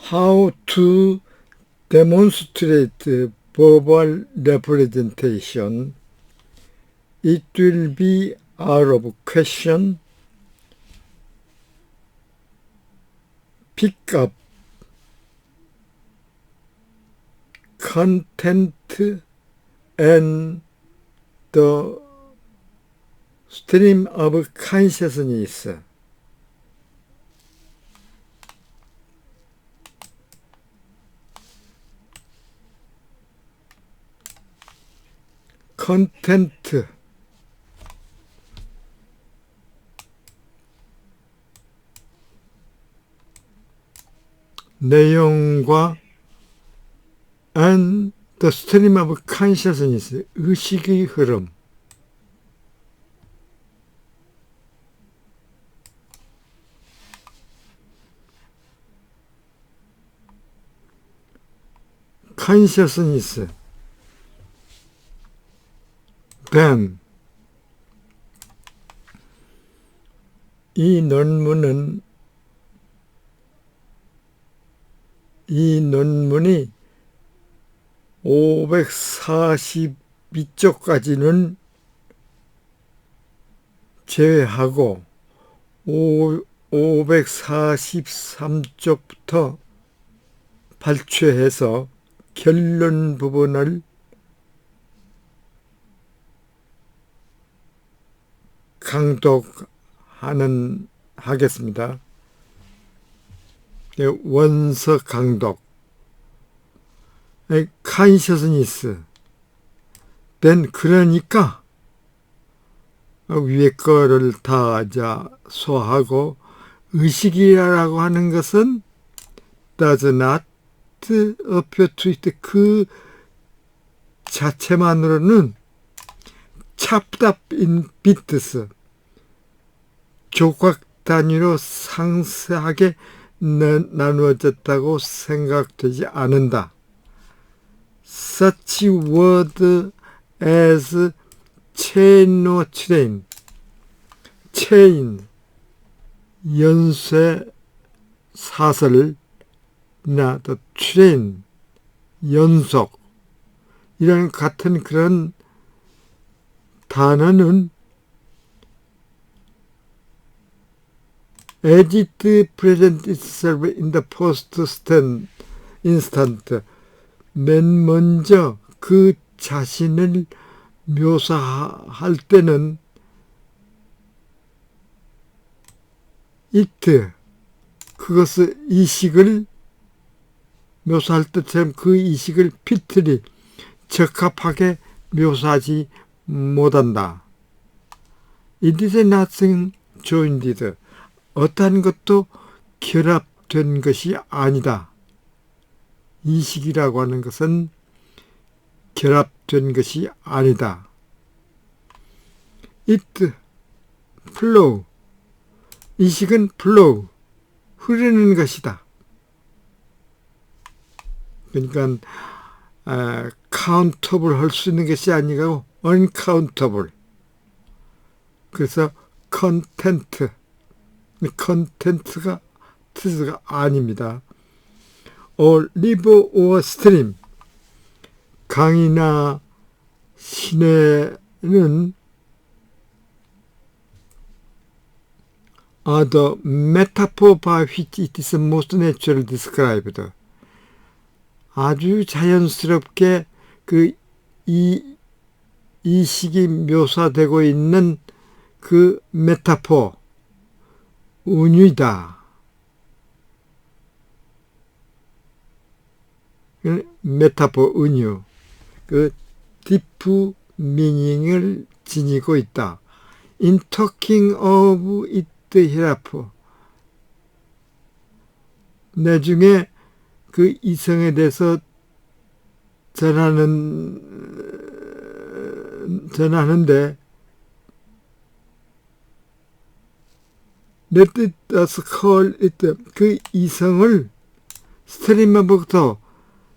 How to demonstrate verbal representation. It will be out of question. Pick up content and the stream of consciousness. 컨텐트, 내용과 and the stream of consciousness, 의식의 흐름. consciousness, then 이 논문이 542쪽까지는 제외하고 543쪽부터 발췌해서 결론 부분을 하겠습니다. 원서 강독. consciousness. then 그러니까 위에 거를 다 소화하고 의식이라고 하는 것은 does not appear to it. 그 자체만으로는 chopped up in bits. 조각 단위로 상세하게 나누어졌다고 생각되지 않는다. Such word as chain or train, chain, 연쇄 사슬, 나 the train, 연속, 이런 같은 그런 단어는 as it presents itself in the first instant, 맨 먼저 그 자신을 묘사할 때는 it, 그것을 이식을 묘사할 때처럼 그 이식을 핏들이 적합하게 묘사하지 못한다. It is nothing joined. 어떠한 것도 결합된 것이 아니다. 이식이라고 하는 것은 결합된 것이 아니다. It flow. 이식은 flow, 흐르는 것이다. 그러니까 countable 할 수 있는 것이 아니고 uncountable. 그래서 컨텐트가 아닙니다. or river or stream, 강이나 시내는 are the metaphor by which it is most naturally described. 아주 자연스럽게 그 이식이 묘사되고 있는 그 메타포, 은유이다. 메타포, 은유, 그 디프 미닝을 지니고 있다. In talking of it hereafter, 나중에 그 이성에 대해서 전하는데 let us call it, 그 이성을 stream of thought,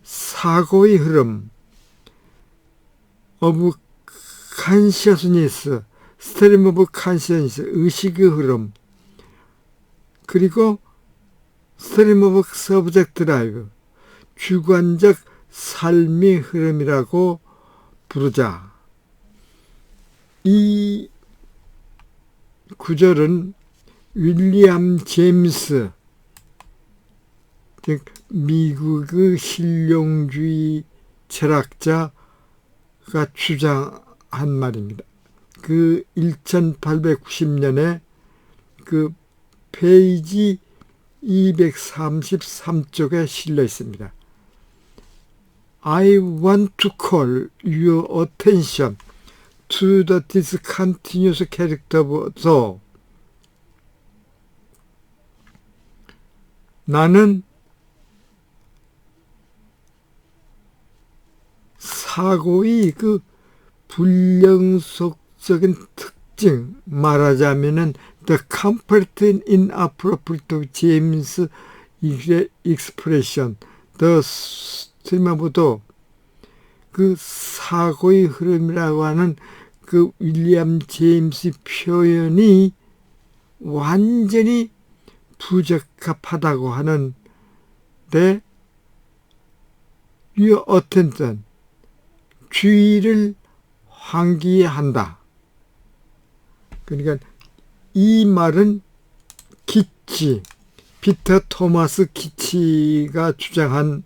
사고의 흐름, of consciousness, stream of consciousness, 의식의 흐름, 그리고 Stream of Subject Life, 주관적 삶의 흐름이라고 부르자. 이 구절은 윌리엄 제임스, 즉 미국의 실용주의 철학자가 주장한 말입니다. 그 1890년에 그 페이지 233쪽에 실려 있습니다. I want to call your attention to the discontinuous character of Thou. 나는 사고의 그 불량속적인 특징, 말하자면은 the complete inappropriate of James expression, the stream부터 그 사고의 흐름이라고 하는 그 윌리엄 제임스 표현이 완전히 부적합하다고 하는데 your attention, 주의를 환기한다. 그러니까 이 말은 키치, 피터 토마스 키치가 주장한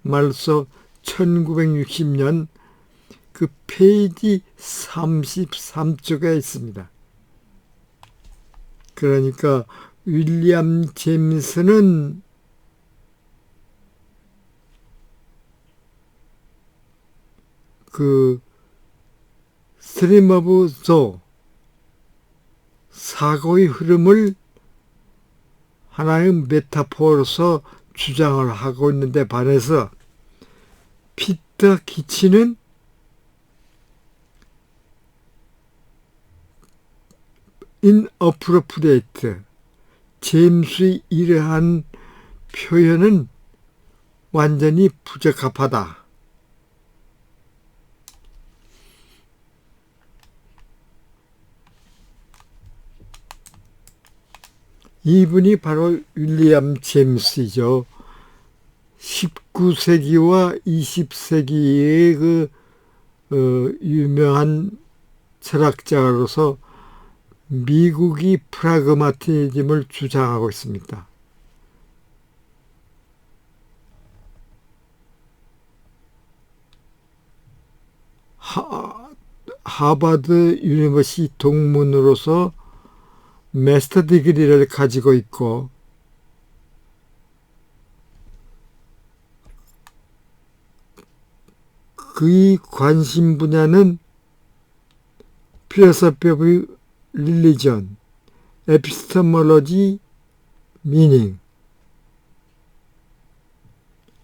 말로서 1960년 그 페이지 33쪽에 있습니다. 그러니까 윌리엄 제임스는 그 스트림 오브 조, 사고의 흐름을 하나의 메타포로서 주장을 하고 있는데 반해서 피터 키치는 inappropriate, 제임스의 이러한 표현은 완전히 부적합하다. 이분이 바로 윌리엄 제임스이죠. 19세기와 20세기의 그 유명한 철학자로서 미국이 프라그마티즘을 주장하고 있습니다. 하버드 유니버시티 동문으로서 마스터 디그리를 가지고 있고 그의 관심 분야는 philosophy of religion, epistemology, meaning.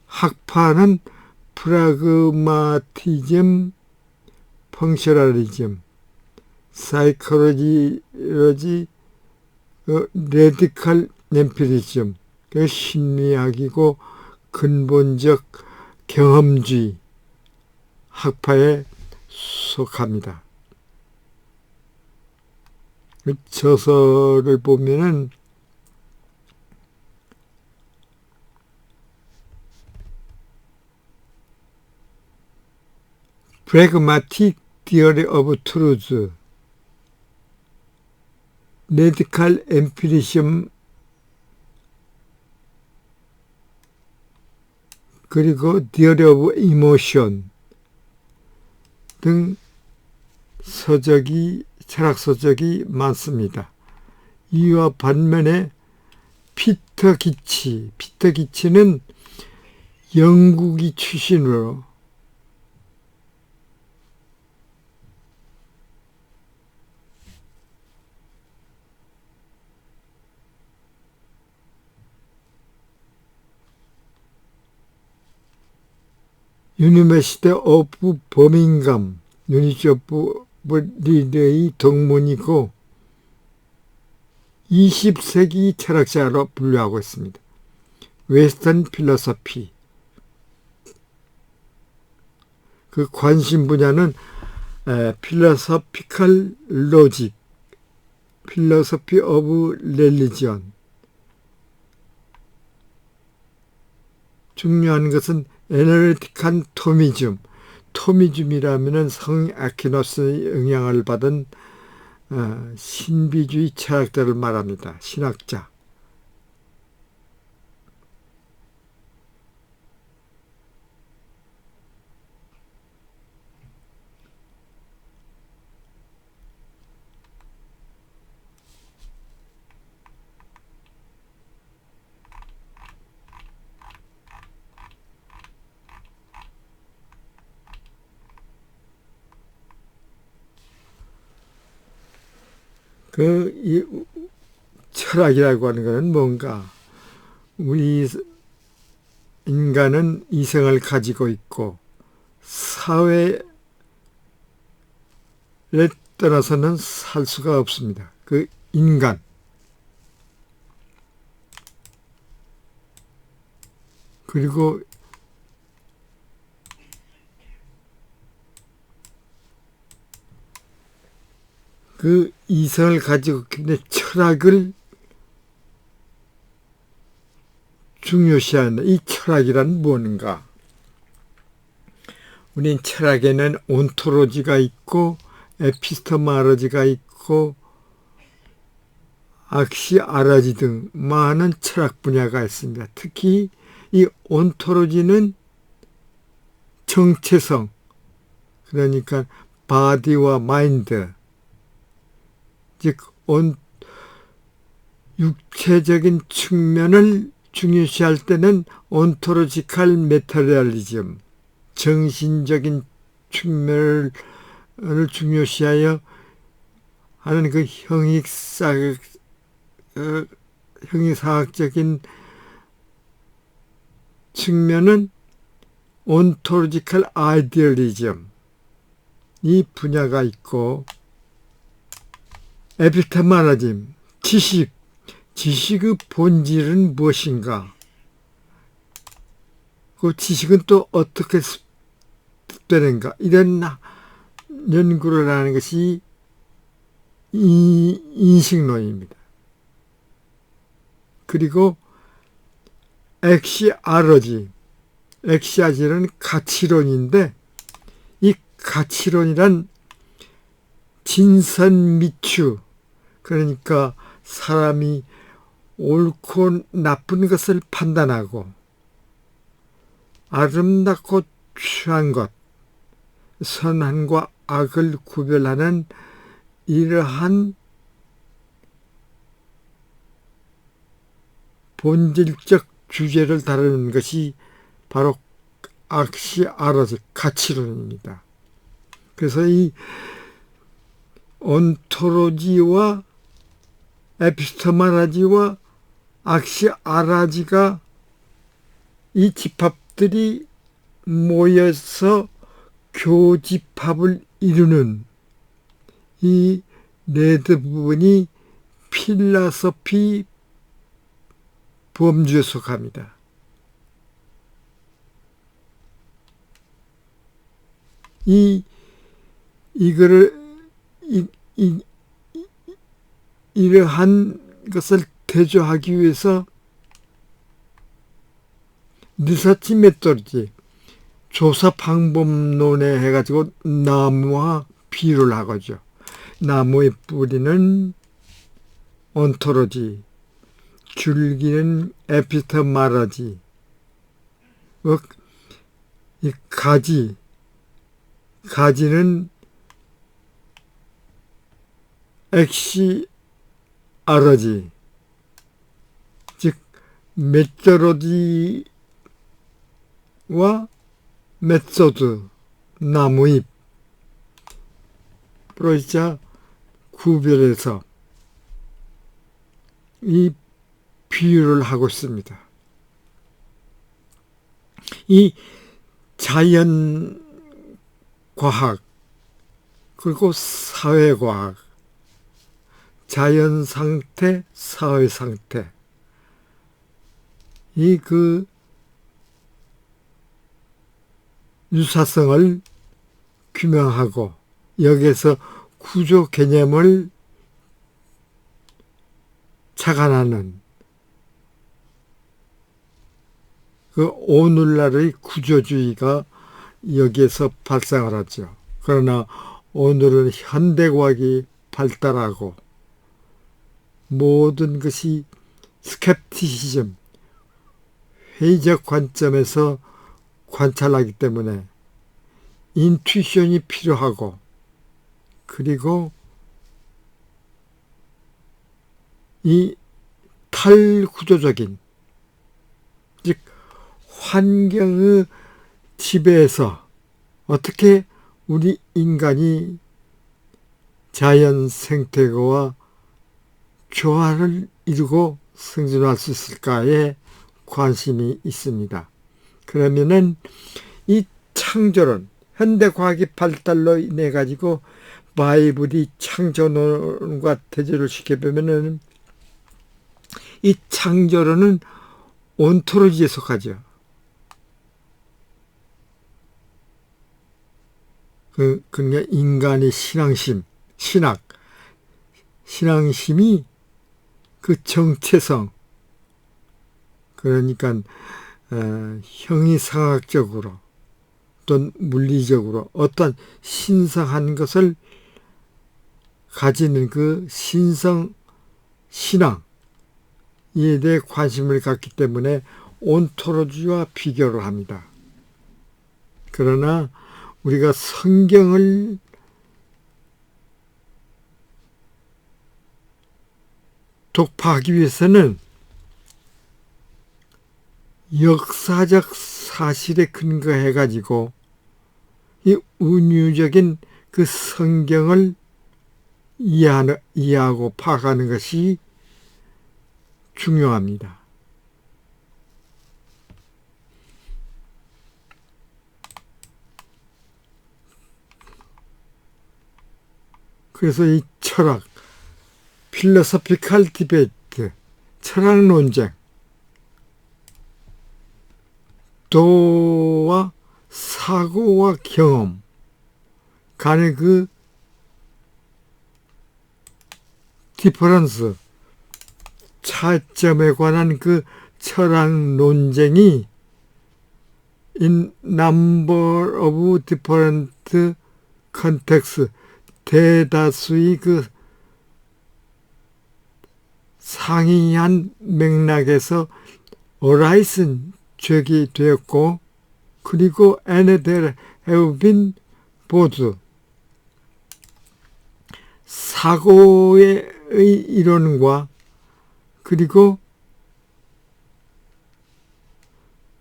학파는 프라그마티즘, 펑셔널리즘, 사이콜로지, 레디컬 엠피리즘, 심리학이고 근본적 경험주의 학파에 속합니다. 저서를 보면은 Pragmatic Theory of Truth, Radical Empirism, 그리고 Theory of Emotion 등 철학서적이 많습니다. 이와 반면에 피터 기치는 영국이 출신으로 유니버시티 오브 버밍엄, 유니버시티 오브 리드의 동문이고 20세기 철학자로 분류하고 있습니다. 웨스턴 필로소피, 그 관심 분야는 필로소피컬 로직, 필로소피 오브 릴리전, 중요한 것은 애널리틱한 토미즘. 토미즘이라면은 성 아퀴노스의 영향을 받은 신비주의 철학자를 말합니다. 신학자. 이 철학이라고 하는 것은 뭔가 우리 인간은 이성을 가지고 있고 사회를 떠나서는 살 수가 없습니다. 그 인간. 그리고 그 이성을 가지고 있기 때문에 철학을 중요시하는 이 철학이란 무엇인가? 우린 철학에는 온토로지가 있고 에피스테몰로지가 있고 악시아라지 등 많은 철학 분야가 있습니다. 특히 이 온토로지는 정체성, 그러니까 바디와 마인드, 즉 육체적인 측면을 중요시할 때는 온토로지칼 메타리얼리즘, 정신적인 측면을 중요시하여 하는 그 형이사학적인 측면은 온토로지칼 아이디얼리즘, 이 분야가 있고, 에피스테몰로즘, 지식의 본질은 무엇인가? 그 지식은 또 어떻게 되는가? 이런 연구를 하는 것이 인식론입니다. 그리고 엑시아지는 가치론인데, 이 가치론이란 진선미추, 그러니까 사람이 옳고 나쁜 것을 판단하고 아름답고 추한 것, 선한과 악을 구별하는 이러한 본질적 주제를 다루는 것이 바로 악시아라지 가치론입니다. 그래서 이 온토로지와 에피스테몰로지와 악시아라지가 이 집합들이 모여서 교집합을 이루는 이 네드 부분이 필라소피 범주에 속합니다. 이러한 것을 대조하기 위해서 리서치 메토지, 조사 방법론에 해가지고 나무와 비유를 하거죠. 나무의 뿌리는 온토로지, 줄기는 에피스테몰로지, 이 가지는 엑시아러지, 즉 메토로지와 메소드, 나무잎, 프로이자 구별해서 이 비유를 하고 있습니다. 이 자연과학, 그리고 사회과학, 자연상태, 사회상태, 이 유사성을 규명하고 여기에서 구조 개념을 착안하는 그 오늘날의 구조주의가 여기에서 발생을 하죠. 그러나 오늘은 현대과학이 발달하고 모든 것이 스캡티시즘, 회의적 관점에서 관찰하기 때문에 인투이션이 필요하고, 그리고 이 탈구조적인, 즉 환경의 지배에서 어떻게 우리 인간이 자연 생태계와 조화를 이루고 생존할 수 있을까에 관심이 있습니다. 그러면은 이 창조론, 현대과학의 발달로 인해 가지고 바이블이 창조론과 대조를 시켜보면은 이 창조론은 온토로지에 속하죠. 그러니까 인간의 신앙심이 그 정체성, 그러니까 형이상학적으로 또는 물리적으로 어떤 신성한 것을 가지는 그 신성 신앙에 대해 관심을 갖기 때문에 온토로지와 비교를 합니다. 그러나 우리가 성경을 독파하기 위해서는 역사적 사실에 근거해 가지고 이 운유적인 그 성경을 이해하고 파악하는 것이 중요합니다. 그래서 이 철학, 필로소피컬 디베이트, 철학 논쟁, 도와 사고와 경험 간의 그 디퍼런스, 차점에 관한 그 철학 논쟁이 in number of different context, 대다수의 그 상이한 맥락에서 어라이슨 제기되었고, 그리고 and there have been both 사고의 이론과 그리고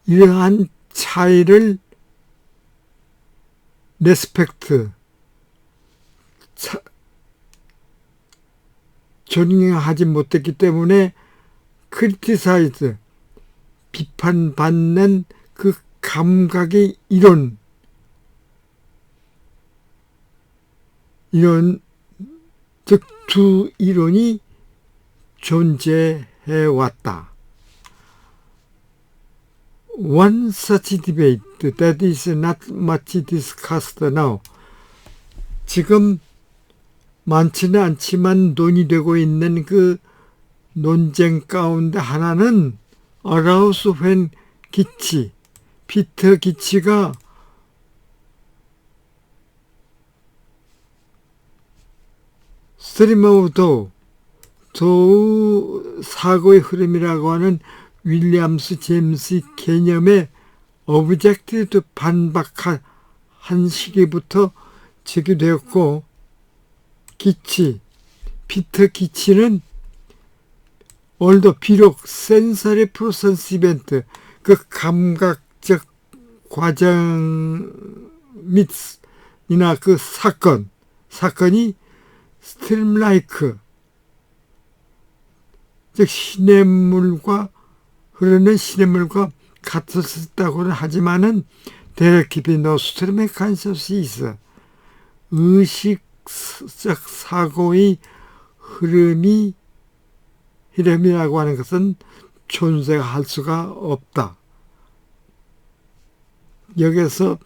이러한 차이를 레스펙트, 존경하지 못했기 때문에 크리티사이즈, 비판받는 그 감각의 이론, 즉 두 이론이 존재해 왔다. One such debate that is not much discussed now. 지금 많지는 않지만 논의되고 있는 그 논쟁 가운데 하나는 arouse when 피터 기치가 stream of 도우 사고의 흐름이라고 하는 윌리엄스 제임스 개념에 오브젝티브 반박한 시기부터 제기되었고, 피터 기치는 오늘도 비록 센서리 프로세스 이벤트, 그 감각적 과정 및이나 그 사건이 스트림라이크, 즉 흐르는 시냇물과 같았다고는 하지만은 there can be no stream consciousness, 의식적 사고의 흐름이라고 하는 것은 존재할 수가 없다. 여기서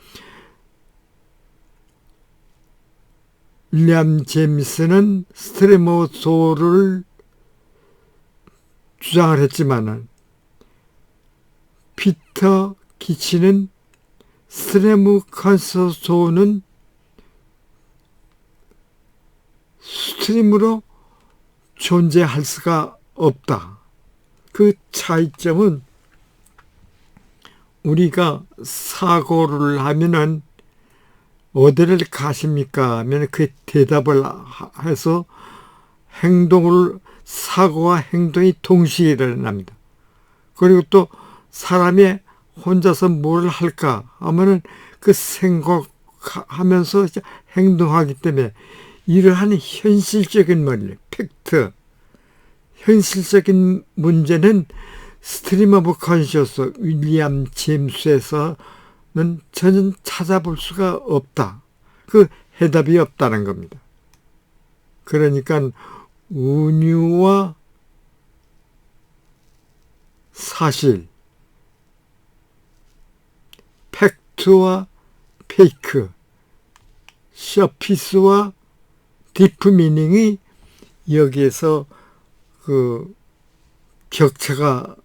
윌리엄 제임스는 스트림 오브 도우를 주장을 했지만은 피터 기치는 스트리무 컨센서스는 스트림으로 존재할 수가 없다. 그 차이점은 우리가 사고를 하면은 어디를 가십니까? 하면 그 대답을 해서 사고와 행동이 동시에 일어납니다. 그리고 또 사람이 혼자서 뭘 할까 하면은 그 생각하면서 행동하기 때문에 이러한 현실적인 문제, 팩트, 현실적인 문제는 스트림 오브 컨셔스 윌리엄 제임스에서는 전혀 찾아볼 수가 없다. 그 해답이 없다는 겁니다. 그러니까 운유와 사실, 팩트와 페이크, 서피스와 디프 미닝이 여기에서 그 격차가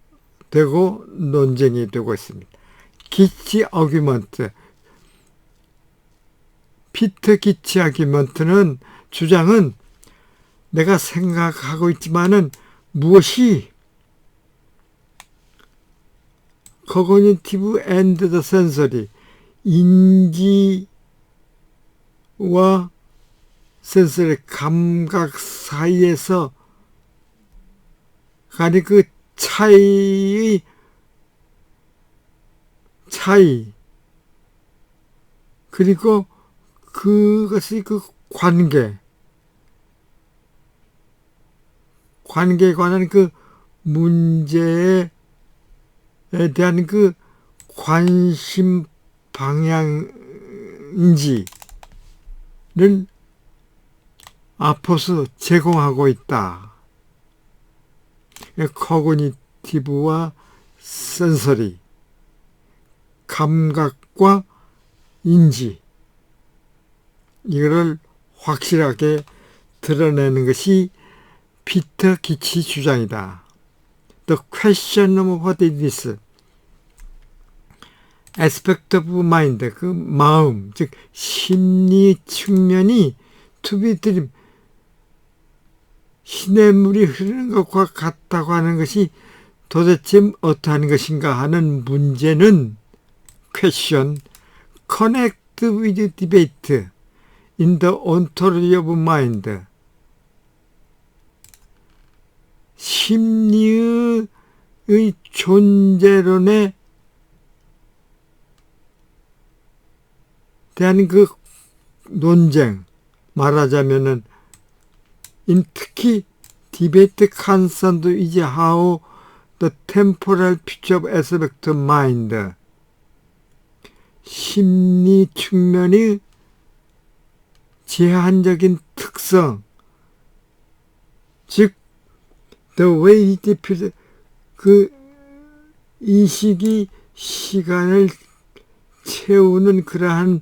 되고 논쟁이 되고 있습니다. 기치 아규먼트, 피터 기치 아규먼트는 주장은 내가 생각하고 있지만은 무엇이 cognitive and the sensory, 인지와 센서리 감각 사이에서 간이 그 차이 그리고 그것이 그 관계에 관한 그 문제에 대한 그 관심 방향인지를 앞서서 제공하고 있다. 코그니티브와 센서리, 감각과 인지, 이거를 확실하게 드러내는 것이 피터 기치 주장이다. The question of what it is, aspect of mind, 그 마음, 즉 심리 측면이 to be dream, 시냇물이 흐르는 것과 같다고 하는 것이 도대체 어떠한 것인가 하는 문제는 question, connect with debate in the ontology of mind, 심리의 존재론에 대한 그 논쟁, 말하자면은 특히 디베이트 concerned is how the temporal picture of aspect of mind, 심리 측면의 제한적인 특성, 즉 the way it feels, 그 인식이 시간을 채우는 그러한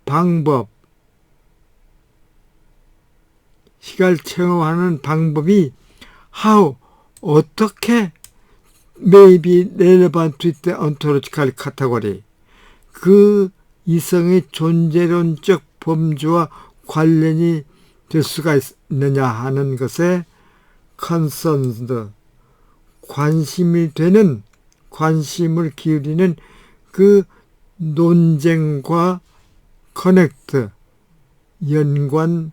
방법, 시간을 채워하는 방법이 how, 어떻게 may be relevant to the ontological category, 그 이성의 존재론적 범주와 관련이 될 수가 있느냐 하는 것에 concerned, 관심이 되는, 관심을 기울이는 그 논쟁과 connect, 연관이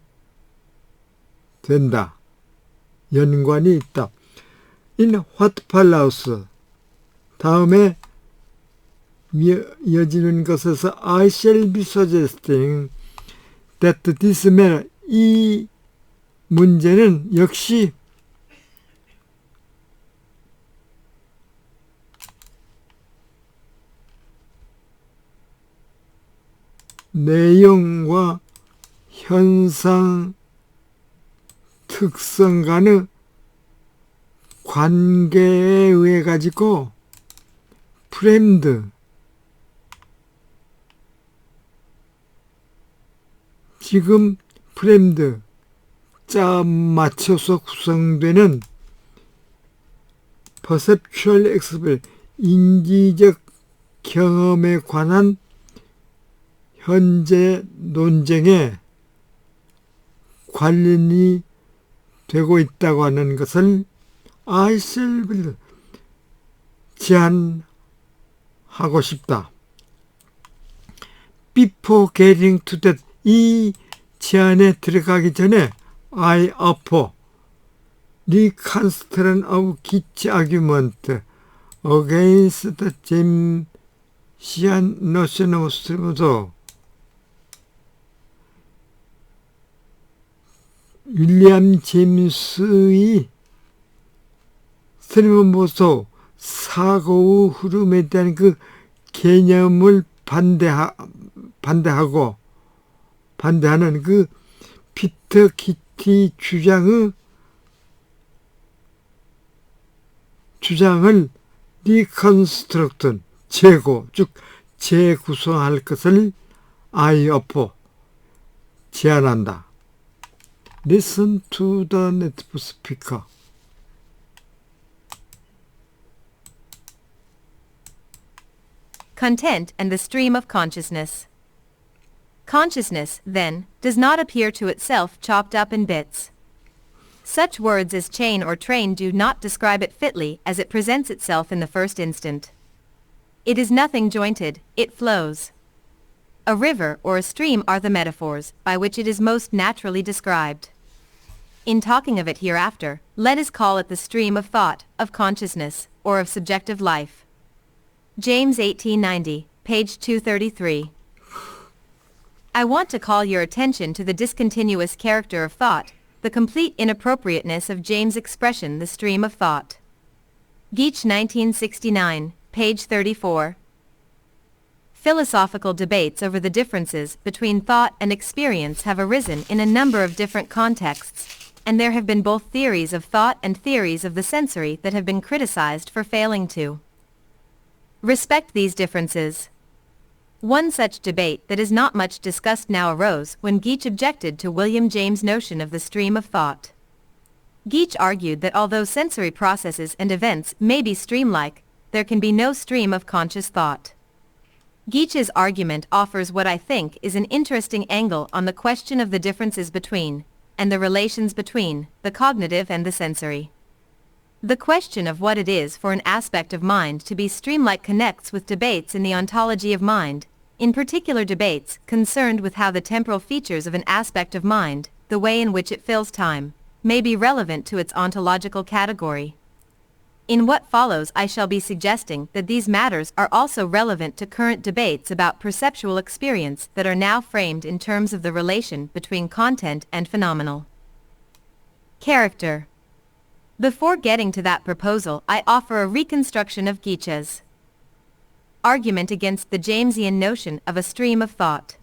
있다. In what follows, 다음에 이어지는 것에서 I shall be suggesting that this matter, 이 문제는 역시 내용과 현상 특성 간의 관계에 의해 가지고 프레임드, 지금 프레임드 짜 맞춰서 구성되는 perceptual expression, 인지적 경험에 관한 현재 논쟁에 관련이 되고 있다고 하는 것을 아이셀빌드 제안하고 싶다. Before getting to that, 이 제안에 들어가기 전에 I offer reconstruction of Gich's argument against the Jamesian notion of stream of thought. 윌리엄 제임스의 스트림 오브 소 사고의 흐름에 대한 그 개념을 반대하는 그 피터 기티 주장을 리컨스트럭트 재구성할 것을 I offer 제안한다. Listen to the native speaker. Content and the stream of consciousness. Consciousness, then, does not appear to itself chopped up in bits. Such words as chain or train do not describe it fitly as it presents itself in the first instant. It is nothing jointed, it flows. A river or a stream are the metaphors by which it is most naturally described. In talking of it hereafter, let us call it the stream of thought, of consciousness, or of subjective life. James 1890, page 233. I want to call your attention to the discontinuous character of thought, the complete inappropriateness of James' expression the stream of thought. Geach 1969, page 34. Philosophical debates over the differences between thought and experience have arisen in a number of different contexts, and there have been both theories of thought and theories of the sensory that have been criticized for failing to respect these differences. One such debate that is not much discussed now arose when Geach objected to William James' notion of the stream of thought. Geach argued that although sensory processes and events may be stream-like, there can be no stream of conscious thought. Geach's argument offers what I think is an interesting angle on the question of the differences between, and the relations between, the cognitive and the sensory. The question of what it is for an aspect of mind to be stream-like connects with debates in the ontology of mind, in particular debates concerned with how the temporal features of an aspect of mind, the way in which it fills time, may be relevant to its ontological category. In what follows I shall be suggesting that these matters are also relevant to current debates about perceptual experience that are now framed in terms of the relation between content and phenomenal character. Before getting to that proposal, I offer a reconstruction of Geach's argument against the Jamesian notion of a stream of thought.